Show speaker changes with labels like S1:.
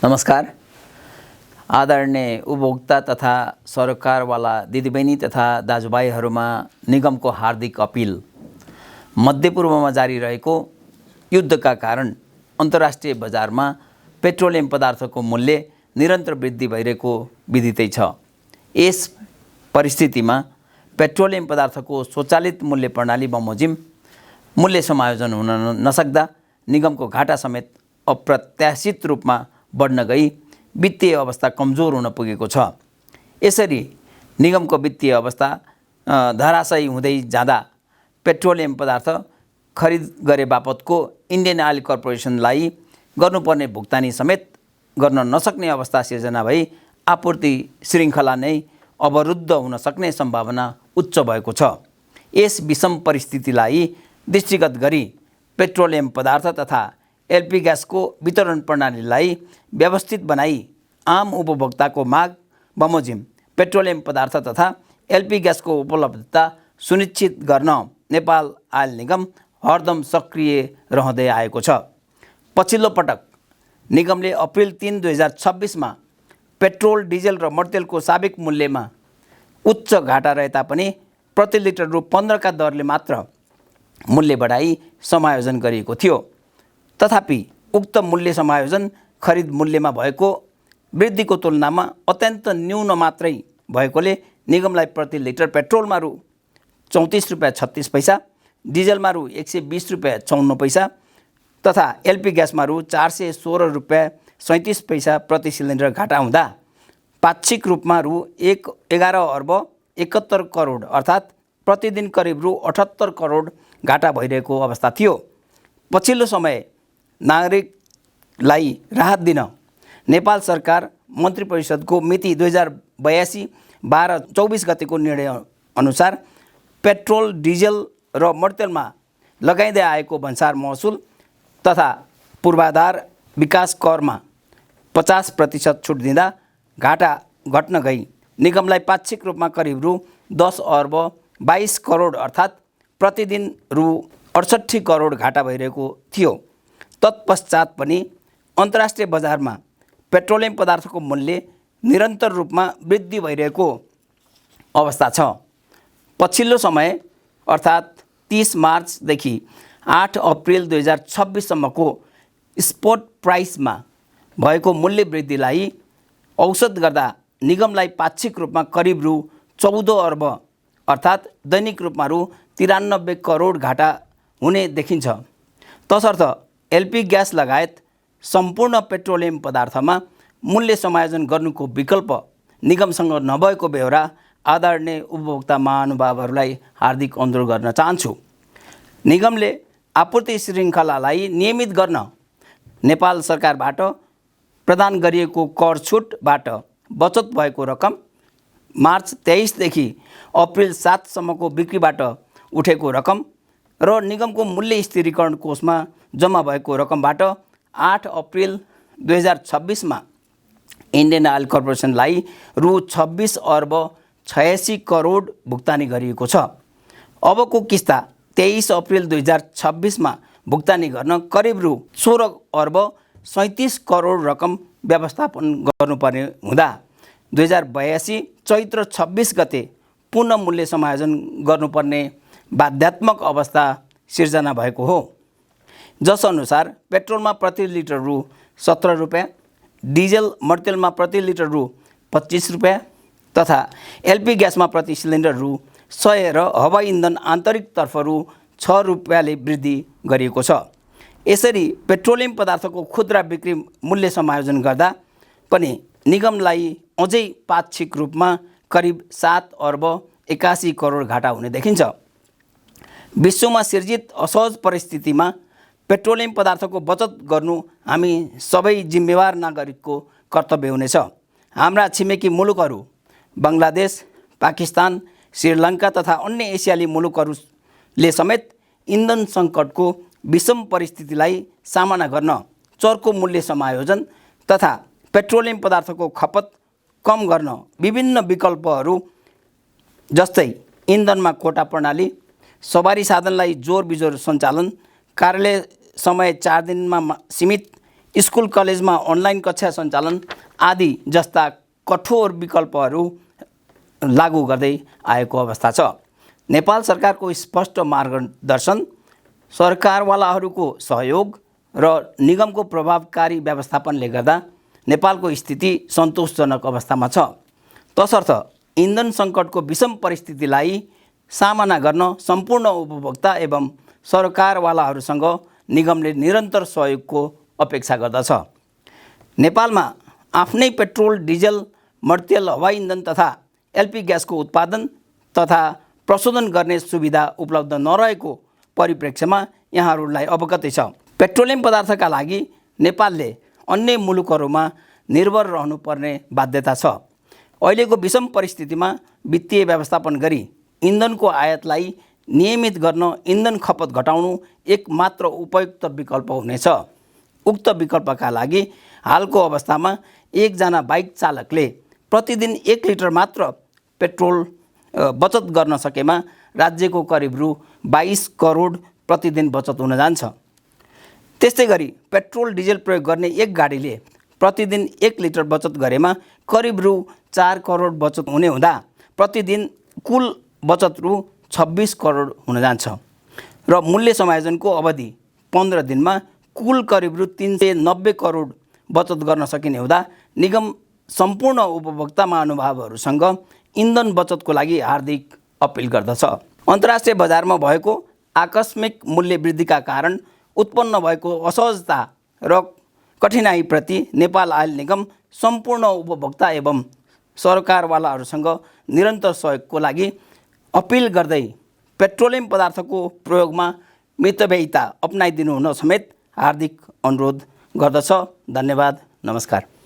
S1: नमस्कार। आदरणीय उपभोक्ता तथा सरकारवाला दिदीबहिनी तथा दाजुभाइहरूमा निगमको हार्दिक अपिल। मध्यपूर्वमा जारी रहेको युद्धका कारण अन्तर्राष्ट्रिय बजारमा पेट्रोलियम पदार्थको मूल्य निरन्तर वृद्धि भइरहेको विदितै छ। यस परिस्थितिमा पेट्रोलियम पदार्थको स्वचालित मूल्य प्रणाली बमोजिम मूल्य समायोजन हुन नसक्दा निगमको घाटा समेत अप्रत्याशित रूपमा बढ्न गई वित्तीय अवस्था कमजोर हुन पुगेको छ। यसरी निगमको वित्तीय अवस्था धराशायी हुँदै जाँदा पेट्रोलियम पदार्थ खरिद गरे बापतको इन्डियन ऑयल कर्पोरेसनलाई गर्नुपर्ने भुक्तानी समेत गर्न नसक्ने अवस्था सिर्जना भई आपूर्ति श्रृङ्खला नै अवरुद्ध हुन सक्ने सम्भावना उच्च भएको छ। यस विषम परिस्थितिलाई दृष्टिगत गरी पेट्रोलियम पदार्थ तथा एलपी ग्यासको वितरण प्रणालीलाई व्यवस्थित बनाई आम उपभोक्ताको माग बमोजिम पेट्रोलियम पदार्थ तथा एलपी ग्यासको उपलब्धता सुनिश्चित गर्न नेपाल आयल निगम हरदम सक्रिय रहँदै आएको छ। पछिल्लो पटक निगमले अप्रिल 3, 2026मा पेट्रोल, डिजेल र मर्तेलको साबिक मूल्यमा उच्च घाटा रहे तापनि प्रति लिटर रु 15 का दरले मात्र मूल्य बढाई समायोजन गरिएको थियो। तथापि उक्त मूल्य समायोजन खरिद मूल्यमा भएको वृद्धिको तुलनामा अत्यन्त न्यून मात्रै भएकोले निगमलाई प्रति लिटर पेट्रोलमा रु 34 रुपैयाँ 36 पैसा, डिजेलमा रु 120 रुपैयाँ 54 पैसा तथा एलपी ग्यासमा रु 416 रुपैयाँ 37 पैसा प्रति सिलिन्डर घाटा हुँदा पाक्षिक रूपमा रु 11 अर्ब 71 करोड अर्थात् प्रतिदिन करिब रु 78 करोड घाटा भइरहेको अवस्था थियो। पछिल्लो समय नागरिकलाई राहत दिन नेपाल सरकार मन्त्री परिषदको मिति 2082-12-24 गतेको निर्णय अनुसार पेट्रोल, डिजेल र मर्तेलमा लगाइँदै आएको भन्सार महसुल तथा पूर्वाधार विकास करमा 50% छुट दिँदा घाटा घट्न गई निगमलाई पाक्षिक रूपमा करिब रु 10 अर्ब 22 करोड अर्थात् प्रतिदिन रु 68 करोड घाटा भइरहेको थियो। तत्पश्चात पनि अन्तर्राष्ट्रिय बजारमा पेट्रोलियम पदार्थको मूल्य निरन्तर रूपमा वृद्धि भइरहेको अवस्था छ। पछिल्लो समय अर्थात् 30 मार्चदेखि 8 अप्रिल 2026 सम्मको स्पोट प्राइसमा भएको मूल्य वृद्धिलाई औसत गर्दा निगमलाई पाक्षिक रूपमा करिब रु 14 अर्ब अर्थात् दैनिक रूपमा रु 93 करोड घाटा हुने देखिन्छ। तसर्थ एलपी ग्यास लगायत सम्पूर्ण पेट्रोलियम पदार्थमा मूल्य समायोजन गर्नुको विकल्प निगमसँग नभएको बेहोरा आदरणीय उपभोक्ता महानुभावहरूलाई हार्दिक अनुरोध गर्न चाहन्छु। निगमले आपूर्ति श्रृङ्खलालाई नियमित गर्न नेपाल सरकारबाट प्रदान गरिएको कर छुटबाट बचत भएको रकम, मार्च 23 देखि अप्रिल 7 सम्मको बिक्रीबाट उठेको रकम र निगमको मूल्य स्थिरीकरण कोषमा जम्मा भएको रकमबाट 8 अप्रिल 2026मा इन्डियन ऑयल कर्पोरेसनलाई रु 26 अर्ब 86 करोड भुक्तानी गरिएको छ। अबको किस्ता 23 अप्रिल 2026मा भुक्तानी गर्न करिब रु 16 अर्ब 37 करोड रकम व्यवस्थापन गर्नुपर्ने हुँदा 2082 चैत्र 26 गते पुनः मूल्य समायोजन गर्नुपर्ने बाध्यात्मक अवस्था सिर्जना भएको हो। जसअनुसार पेट्रोलमा प्रति लिटर रु 17 रुपैयाँ, डिजेल मर्तेलमा प्रति लिटर रु 25 रुपैयाँ तथा एलपी ग्यासमा प्रति सिलिन्डर रु 100 र हवाई इन्धन आन्तरिकतर्फ रु 6 रुपैयाँले वृद्धि गरिएको छ। यसरी पेट्रोलियम पदार्थको खुद्रा बिक्री मूल्य समायोजन गर्दा पनि निगमलाई अझै पाक्षिक रूपमा करिब 7 अर्ब 81 करोड घाटा हुने देखिन्छ। विश्वमा सिर्जित असहज परिस्थितिमा पेट्रोलियम पदार्थको बचत गर्नु हामी सबै जिम्मेवार नागरिकको कर्तव्य हुनेछ। हाम्रा छिमेकी मुलुकहरू बङ्गलादेश, पाकिस्तान, श्रीलङ्का तथा अन्य एसियाली मुलुकहरूले समेत इन्धन सङ्कटको विषम परिस्थितिलाई सामना गर्न चर्को मूल्य समायोजन तथा पेट्रोलियम पदार्थको खपत कम गर्न विभिन्न विकल्पहरू जस्तै इन्धनमा कोटा प्रणाली, सवारी साधनलाई जोर बिजोर सञ्चालन, कार्यालय समय 4 दिनमा सीमित, स्कुल कलेजमा अनलाइन कक्षा सञ्चालन आदि जस्ता कठोर विकल्पहरू लागू गर्दै आएको अवस्था छ। नेपाल सरकारको स्पष्ट मार्गदर्शन, सरकारवालाहरूको सहयोग र निगमको प्रभावकारी व्यवस्थापनले गर्दा नेपालको स्थिति सन्तोषजनक अवस्थामा छ। तसर्थ इन्धन सङ्कटको विषम परिस्थितिलाई सामना गर्न सम्पूर्ण उपभोक्ता एवं सरकारवालाहरूसँग निगमले निरन्तर सहयोगको अपेक्षा गर्दछ। नेपालमा आफ्नै पेट्रोल, डिजल, मर्तेल, हवाई इन्धन तथा एलपी ग्यासको उत्पादन तथा प्रशोधन गर्ने सुविधा उपलब्ध नरहेको परिप्रेक्ष्यमा यहाँहरूलाई अवगतै छ। पेट्रोलियम पदार्थका लागि नेपालले अन्य मुलुकहरूमा निर्भर रहनुपर्ने बाध्यता छ। अहिलेको विषम परिस्थितिमा वित्तीय व्यवस्थापन गरी इन्धनको आयातलाई नियमित गर्न इन्धन खपत घटाउनु एकमात्र उपयुक्त विकल्प हुनेछ। उक्त विकल्पका लागि हालको अवस्थामा एकजना बाइक चालकले प्रतिदिन 1 लिटर मात्र पेट्रोल बचत गर्न सकेमा राज्यको करिब रु 22 करोड प्रतिदिन बचत हुन जान्छ। त्यस्तै गरी पेट्रोल डिजेल प्रयोग गर्ने एक गाडीले प्रतिदिन 1 लिटर बचत गरेमा करिब रु 4 करोड बचत हुने हुँदा प्रतिदिन कुल बचत रु 26 करोड हुन जान्छ र मूल्य समायोजनको अवधि 15 दिनमा कुल करिब रु 390 करोड बचत गर्न सकिने हुँदा निगम सम्पूर्ण उपभोक्ता महानुभावहरूसँग इन्धन बचतको लागि हार्दिक अपिल गर्दछ। अन्तर्राष्ट्रिय बजारमा भएको आकस्मिक मूल्य वृद्धिका कारण उत्पन्न भएको असहजता र कठिनाइप्रति नेपाल आयल निगम सम्पूर्ण उपभोक्ता एवं सरकारवालाहरूसँग निरन्तर सहयोगको लागि अपिल गर्दै पेट्रोलियम पदार्थको प्रयोगमा मितव्ययिता अपनाइदिनु हुन समेत हार्दिक अनुरोध गर्दछ। धन्यवाद, नमस्कार।